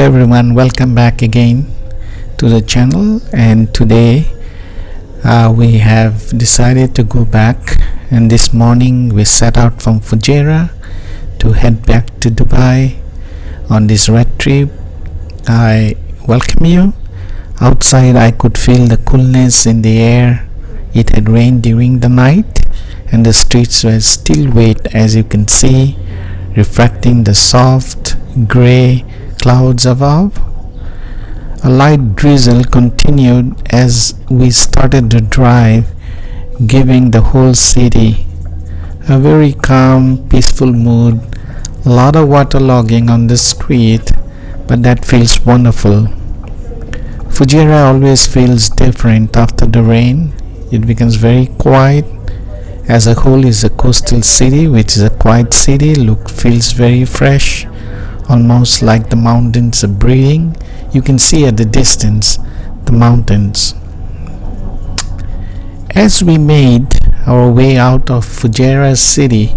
everyone, welcome back again to the channel. And today we have decided to go back, and this morning we set out from Fujairah to head back to Dubai on this red trip. I welcome you. Outside I could feel the coolness in the air. It had rained during the night and the streets were still wet, as you can see, reflecting the soft grey clouds above. A light drizzle continued as we started to drive, giving the whole city a very calm, peaceful mood. A lot of waterlogging on the street, but that feels wonderful. Fujairah always feels different after the rain. It becomes very quiet. As a whole, is a coastal city, which is a quiet city. Feels very fresh, almost like the mountains are breathing. You can see at the distance the mountains. As we made our way out of Fujairah city,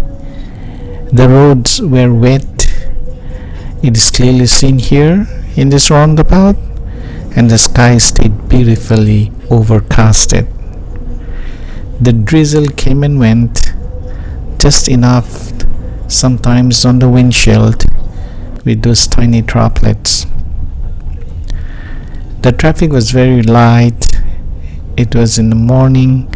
the roads were wet. It is clearly seen here in this roundabout, and the sky stayed beautifully overcasted. The drizzle came and went, just enough sometimes on the windshield with those tiny droplets. The traffic was very light. It was in the morning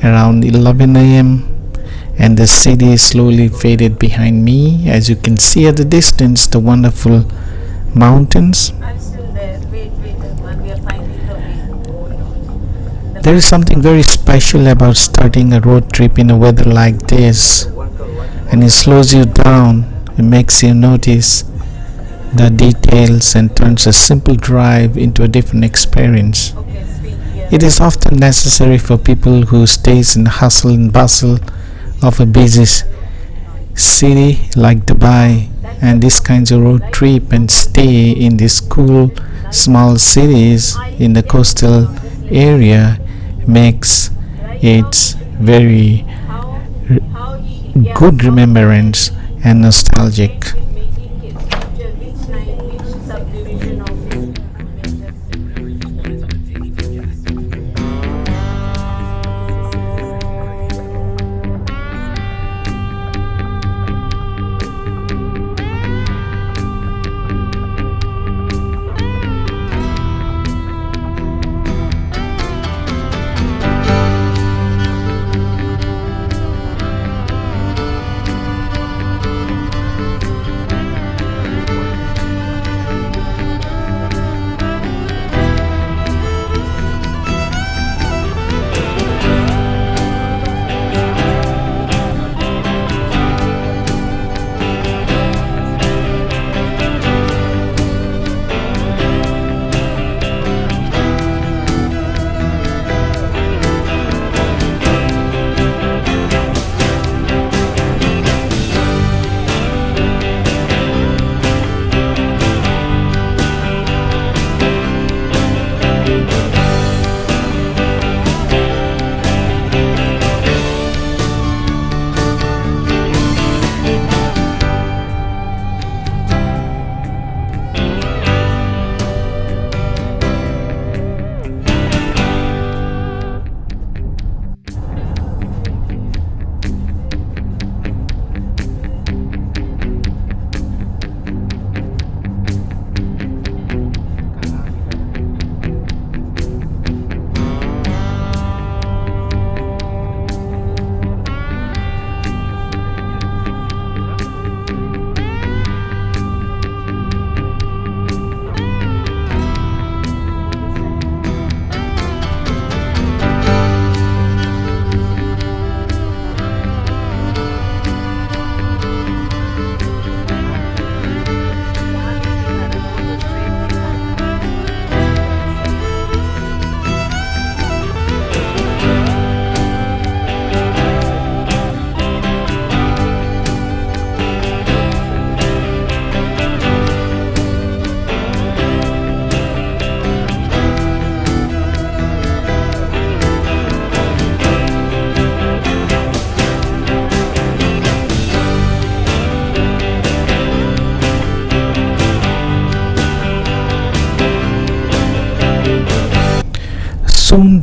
around 11 a.m. and the city slowly faded behind me. As you can see at the distance, the wonderful mountains. There is something very special about starting a road trip in a weather like this, and it slows you down. It makes you notice the details and turns a simple drive into a different experience. It is often necessary for people who stays in the hustle and bustle of a busy city like Dubai, and this kinds of road trip and stay in these cool small cities in the coastal area makes it very good remembrance and nostalgic.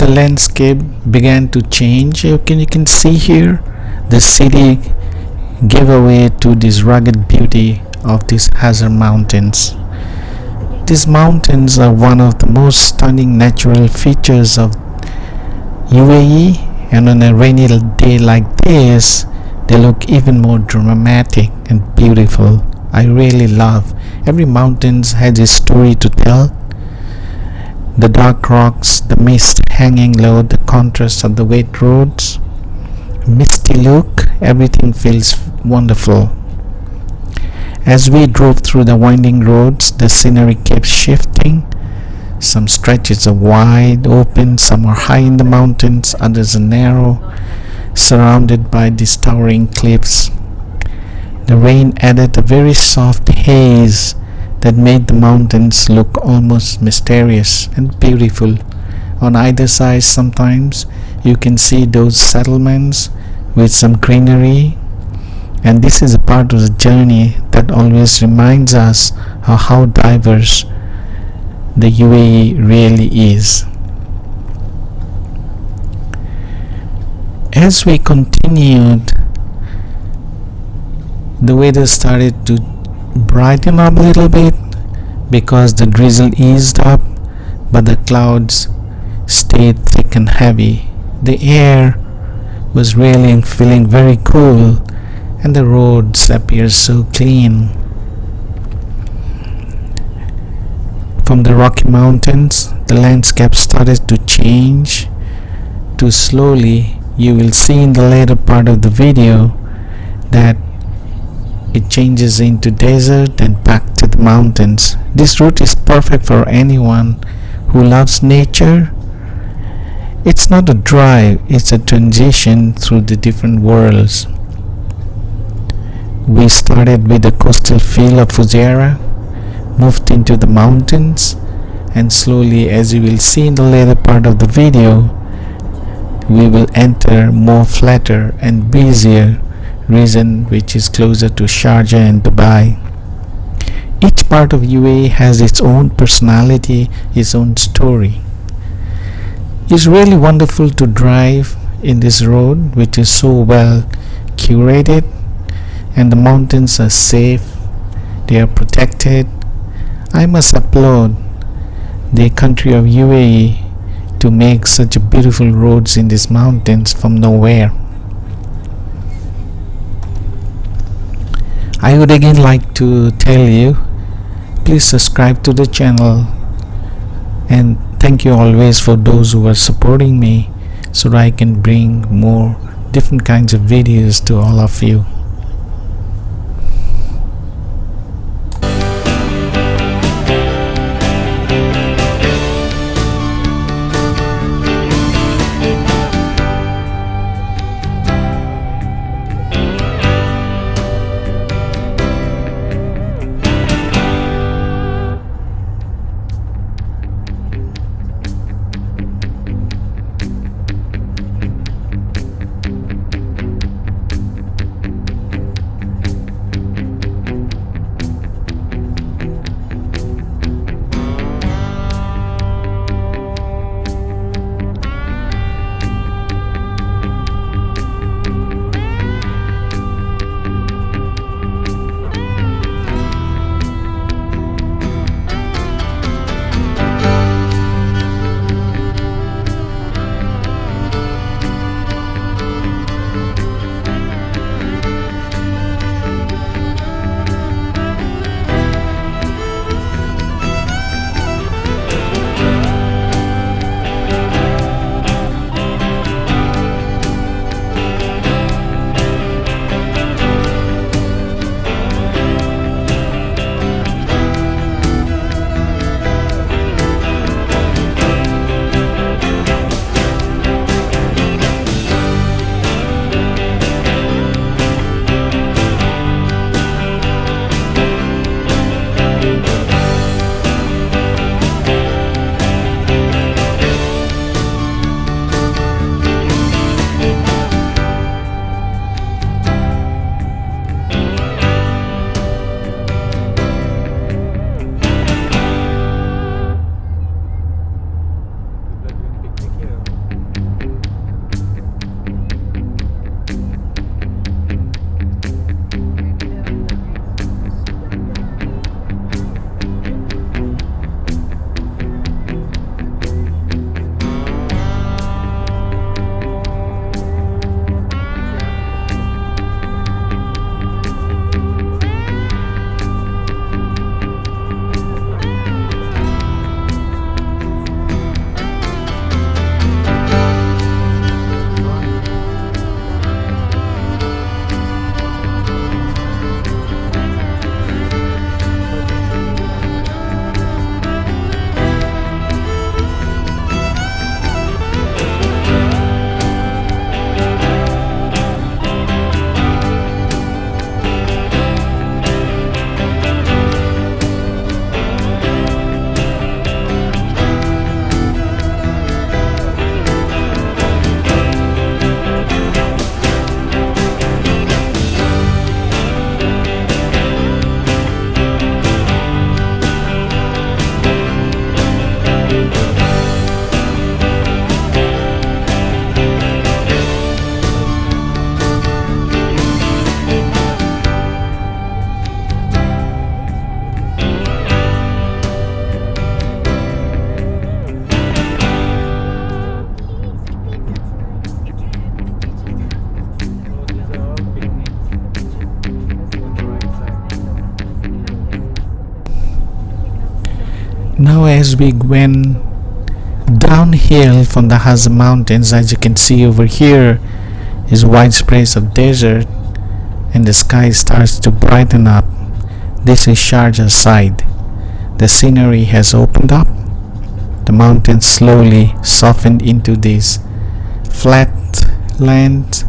the landscape began to change. You can see here the city gave away to this rugged beauty of these Hazar mountains. These mountains are one of the most stunning natural features of UAE, and on a rainy day like this, they look even more dramatic and beautiful. I really love every mountain has a story to tell. The dark rocks, the mist hanging low, the contrast of the wet roads, misty look, everything feels wonderful. As we drove through the winding roads, the scenery kept shifting. Some stretches are wide open, some are high in the mountains, others are narrow, surrounded by these towering cliffs. The rain added a very soft haze that made the mountains look almost mysterious and beautiful. On either side, sometimes you can see those settlements with some greenery, and this is a part of the journey that always reminds us of how diverse the UAE really is. As we continued, the weather started to brighten up a little bit because the drizzle eased up, but the clouds stayed thick and heavy. The air was really feeling very cool, and the roads appeared so clean. From the Rocky Mountains, the landscape started to change too slowly. You will see in the later part of the video that it changes into desert and back to the mountains. This route is perfect for anyone who loves nature. It's not a drive, it's a transition through the different worlds. We started with the coastal feel of Fujairah, moved into the mountains, and slowly, as you will see in the later part of the video, we will enter more flatter and busier region which is closer to Sharjah and Dubai. Each part of UAE has its own personality, its own story. It's really wonderful to drive in this road which is so well curated, and the mountains are safe, they are protected. I must applaud the country of UAE to make such beautiful roads in these mountains from nowhere. I would again like to tell you, please subscribe to the channel, and thank you always for those who are supporting me so that I can bring more different kinds of videos to all of you. as we went downhill from the Hazza mountains, as you can see over here is wide spreads of desert and the sky starts to brighten up. This is Sharjah side. The scenery has opened up. The mountains slowly softened into this flat land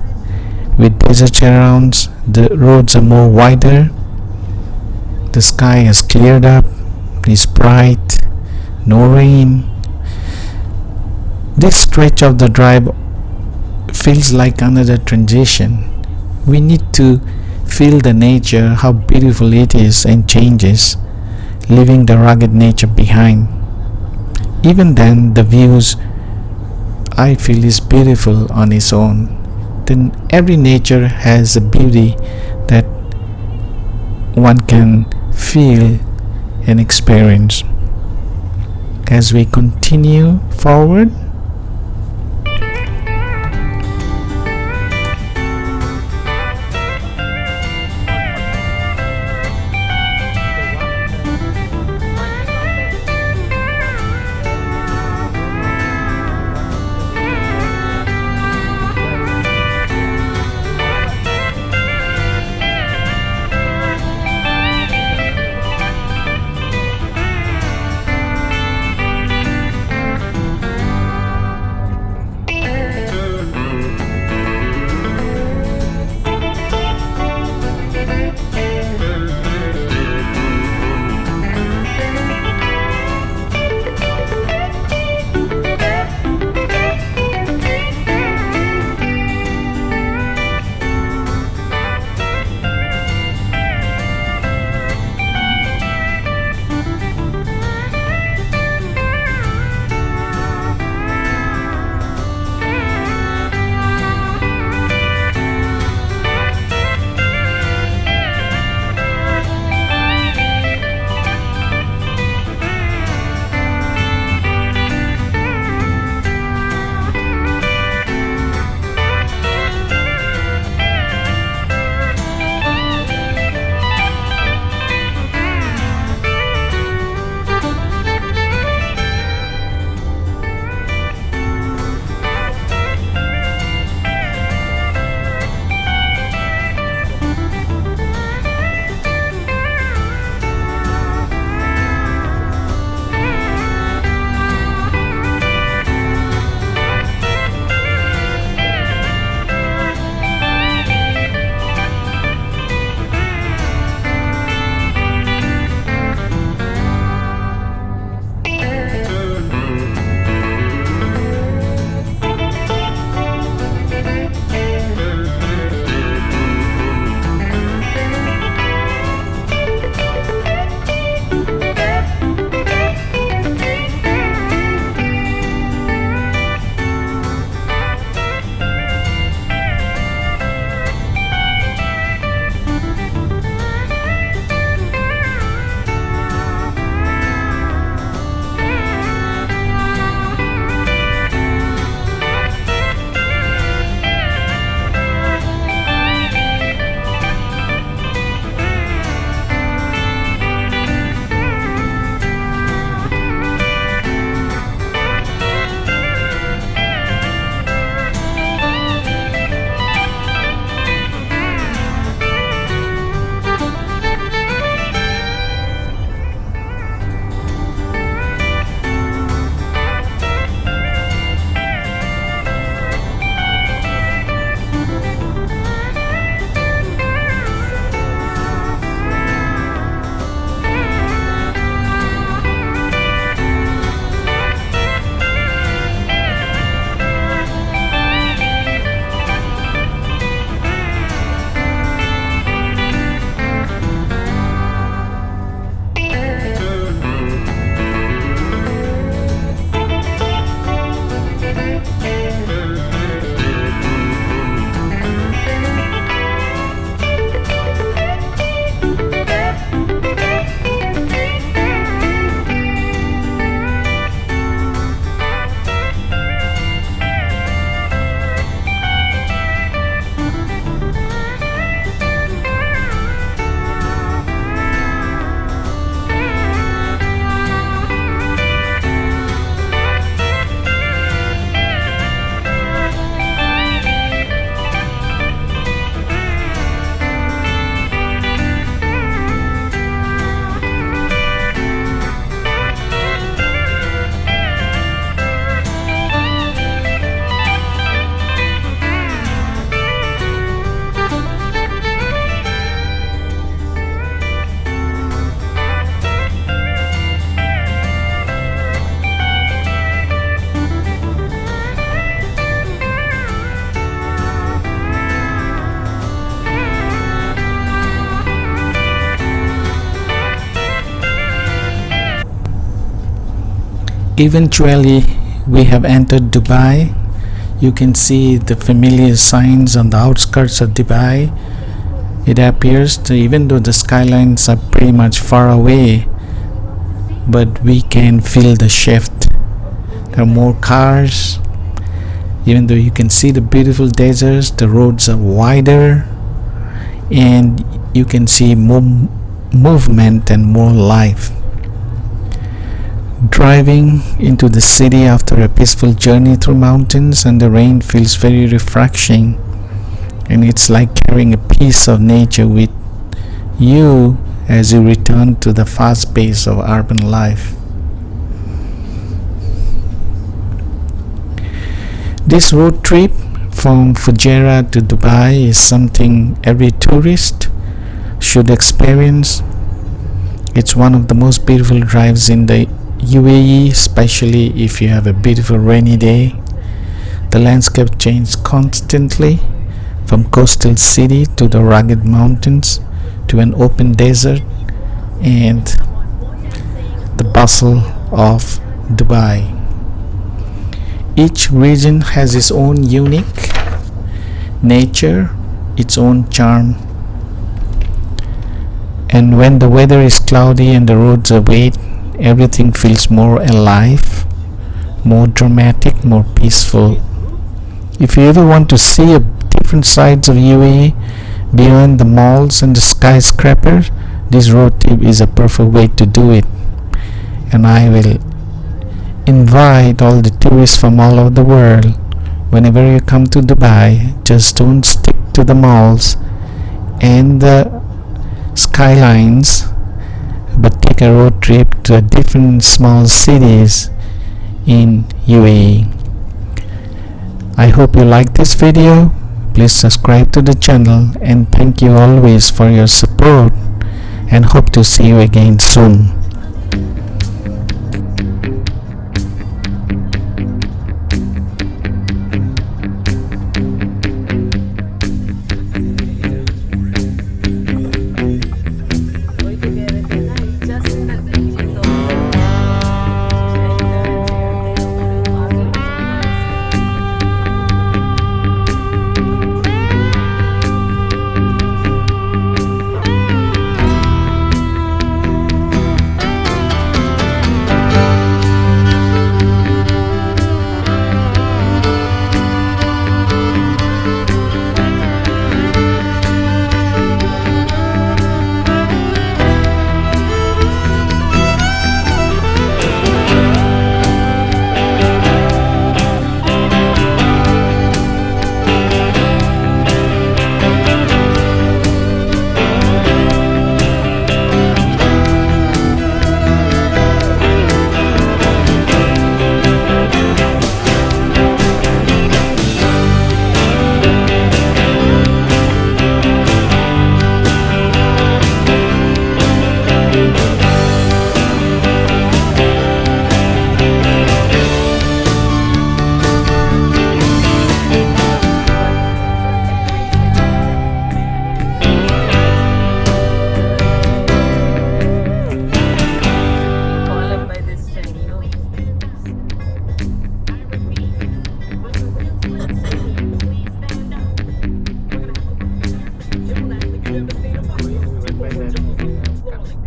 with desert around. The roads are more wider. The sky has cleared up. It's bright. No rain. This stretch of the drive feels like another transition. We need to feel the nature, how beautiful it is and changes, leaving the rugged nature behind. Even then, the views I feel is beautiful on its own. Then every nature has a beauty that one can feel and experience. As we continue forward, Eventually, we have entered Dubai. You can see the familiar signs on the outskirts of Dubai. It appears that even though the skylines are pretty much far away, but we can feel the shift. There are more cars. Even though you can see the beautiful deserts, the roads are wider, and you can see more movement and more life. Driving into the city after a peaceful journey through mountains and the rain feels very refreshing, and it's like carrying a piece of nature with you as you return to the fast pace of urban life. This road trip from Fujairah to Dubai is something every tourist should experience. It's one of the most beautiful drives in the UAE, especially if you have a beautiful rainy day. The landscape changes constantly, from coastal city to the rugged mountains to an open desert and the bustle of Dubai. Each region has its own unique nature, its own charm. And when the weather is cloudy and the roads are wet, everything feels more alive, more dramatic, more peaceful. If you ever want to see a different sides of UAE beyond the malls and the skyscrapers, this road trip is a perfect way to do it. And I will invite all the tourists from all over the world, whenever you come to Dubai, just don't stick to the malls and the skylines, but take a road trip to different small cities in UAE. I hope you like this video. Please subscribe to the channel, and thank you always for your support, and hope to see you again soon.